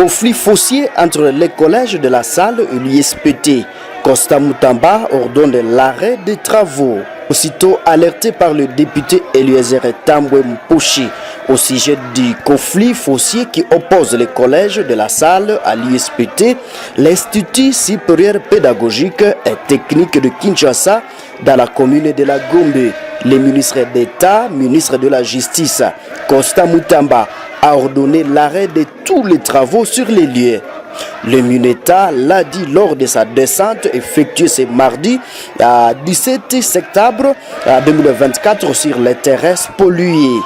conflit foncier entre les collèges de la salle et l'ISPT. Costa Moutamba ordonne l'arrêt des travaux. Aussitôt alerté par le député Eliezer Tambwe Mposhi au sujet du conflit foncier qui oppose les collèges de la salle à l'ISPT, l'Institut supérieur pédagogique et technique de Kinshasa dans la commune de la Gombe. Le ministre d'État, ministre de la Justice, Costa Moutamba, a ordonné l'arrêt de tous les travaux sur les lieux. Le MINETA l'a dit lors de sa descente effectuée ce mardi à 17 septembre 2024 sur les terrestres pollués.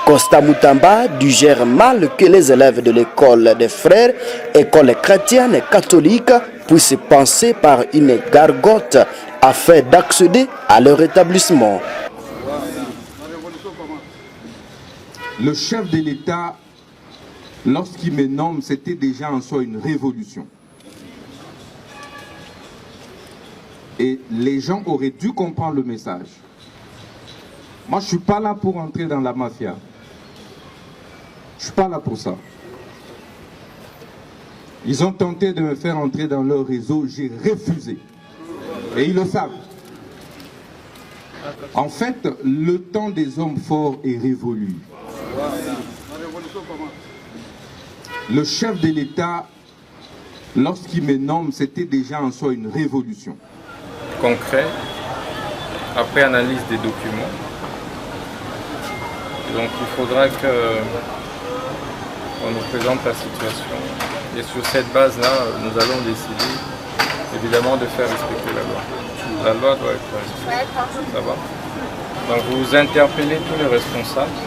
Costa Moutamba digère mal que les élèves de l'école des frères, école chrétienne et catholique, puissent passer par une gargote afin d'accéder à leur établissement. Le chef de l'État, lorsqu'il me nomme, c'était déjà en soi une révolution. Et les gens auraient dû comprendre le message. Moi, je ne suis pas là pour entrer dans la mafia. Je ne suis pas là pour ça. Ils ont tenté de me faire entrer dans leur réseau, j'ai refusé. Et ils le savent. En fait, le temps des hommes forts est révolu. Le chef de l'État, lorsqu'il me nomme, c'était déjà en soi une révolution. Concret, après analyse des documents. Donc il faudra qu'on nous présente la situation. Et sur cette base-là, nous allons décider évidemment de faire respecter la loi. La loi doit être respectée. Ça va. Donc vous interpellez tous les responsables.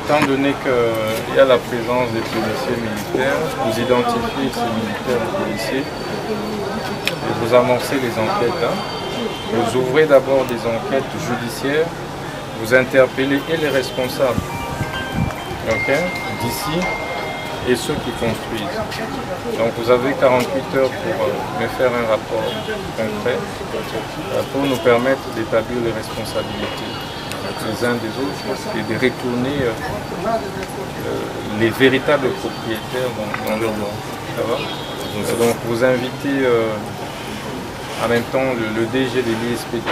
Étant donné qu'il y a la présence des policiers militaires, vous identifiez ces militaires et policiers et vous amorcez les enquêtes. Vous ouvrez d'abord des enquêtes judiciaires, vous interpellez et les responsables d'ici et ceux qui construisent. Donc vous avez 48 heures pour me faire un rapport concret pour nous permettre d'établir les responsabilités les uns des autres et de retourner les véritables propriétaires dans leur droit. Ça va? Donc vous invitez en même temps le DG de l'ISPT.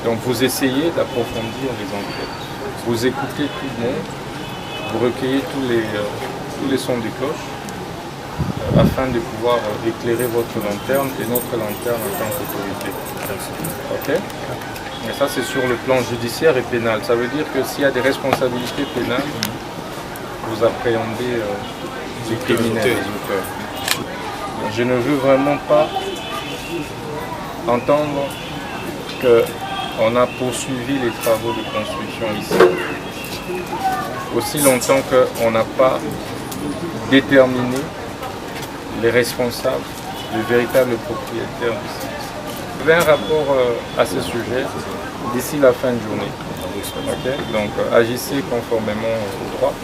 Donc vous essayez d'approfondir les enquêtes. Vous écoutez tout le monde, vous recueillez tous les sons des cloches afin de pouvoir éclairer votre lanterne et notre lanterne en tant qu'autorité. Ok? Et ça, c'est sur le plan judiciaire et pénal. Ça veut dire que s'il y a des responsabilités pénales, vous appréhendez les criminels. Je ne veux vraiment pas entendre qu'on a poursuivi les travaux de construction ici aussi longtemps qu'on n'a pas déterminé les responsables, les véritables propriétaires du site. Je vais un rapport à ce sujet d'ici la fin de journée. Okay? Donc agissez conformément au droit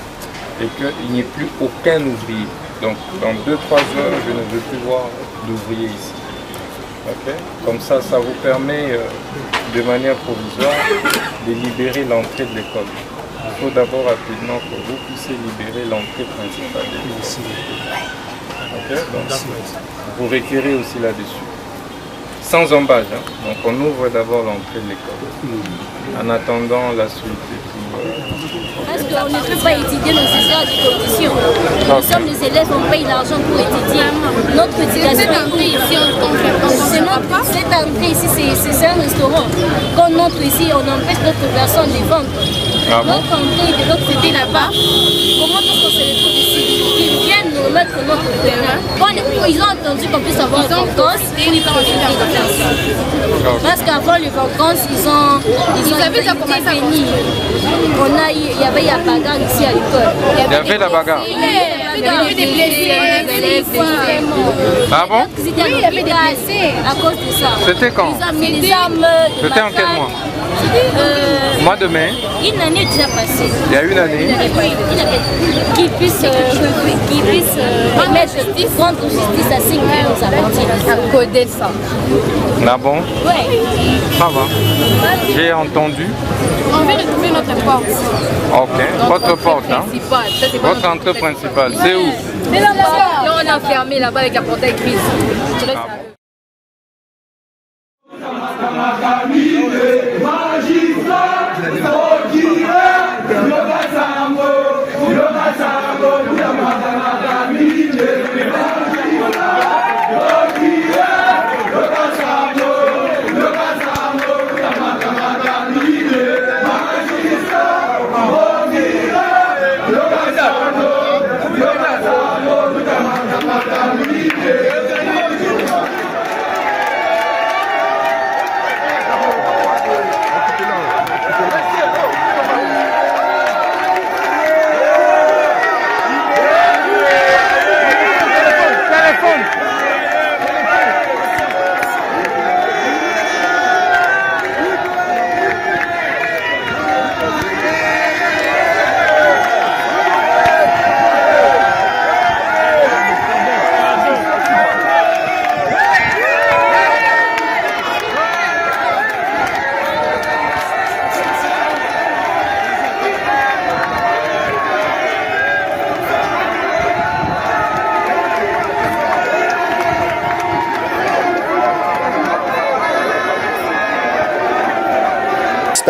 et qu'il n'y ait plus aucun ouvrier. Donc dans 2-3 heures, je ne veux plus voir d'ouvriers ici. Okay? Comme ça, ça vous permet de manière provisoire de libérer l'entrée de l'école. Il faut d'abord rapidement que vous puissiez libérer l'entrée principale de l'école. Okay? Donc, vous requérez aussi là-dessus. Sans embâche, donc on ouvre d'abord l'entrée de l'école. En attendant la suite et tout. Parce qu'on ne peut pas étudier nos histoires de conditions. Nous sommes des élèves, on paye l'argent pour étudier. Notre éducation est ici, cette entrée ici, c'est un restaurant. Quand on entre ici, on empêche d'autres personnes de vendre. Notre entrée de l'autre côté là-bas, comment est-ce qu'on se retrouve ici? Qu'ils viennent nous remettre notre terrain. Ils ont entendu qu'on puisse avoir des vacances pour y profiter de personnes. Parce qu'avant les vacances, ils avaient déjà commencé à venir. Il y avait la bagarre ici à l'école. Il y avait la bagarre. Il y avait des blessés. Ah bon? Oui, il y avait des blessés à cause de ça. C'était quand? Ils ont mis des armes. C'était en quel mois? Mois de mai. Une année déjà passée. Il y a une année. Qui puisse remettre rendre justice à ce qui nous appartient. À coder ça. Ah bon? Oui. Ça va. J'ai entendu. On veut retrouver notre porte. Ok. Votre porte, hein? Votre entrée principale, c'est où? C'est là-bas. Là, on a fermé là-bas avec un portail gris.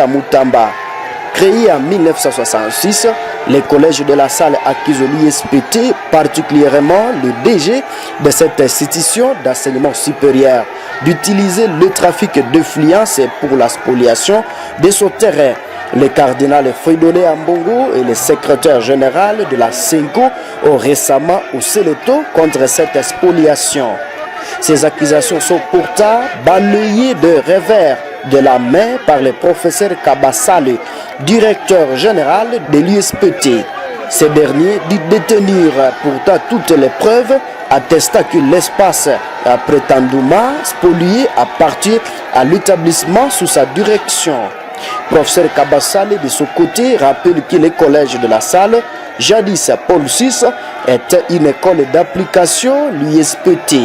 Moutamba. Créé en 1966, les collèges de la Salle accusent l'ISPT, particulièrement le DG de cette institution d'enseignement supérieur, d'utiliser le trafic d'influence pour la spoliation de son terrain. Le cardinal Fridolin Ambongo et le secrétaire général de la CENCO ont récemment haussé le ton contre cette spoliation. Ces accusations sont pourtant balayées de revers de la main par le professeur Kabassale, directeur général de l'ISPT. Ce dernier dit détenir pourtant toutes les preuves attestant que l'espace prétendument spolié appartient à l'établissement sous sa direction. Professeur Kabassale, de son côté, rappelle que le collège de la Salle, jadis Paul VI, était une école d'application, l'ISPT.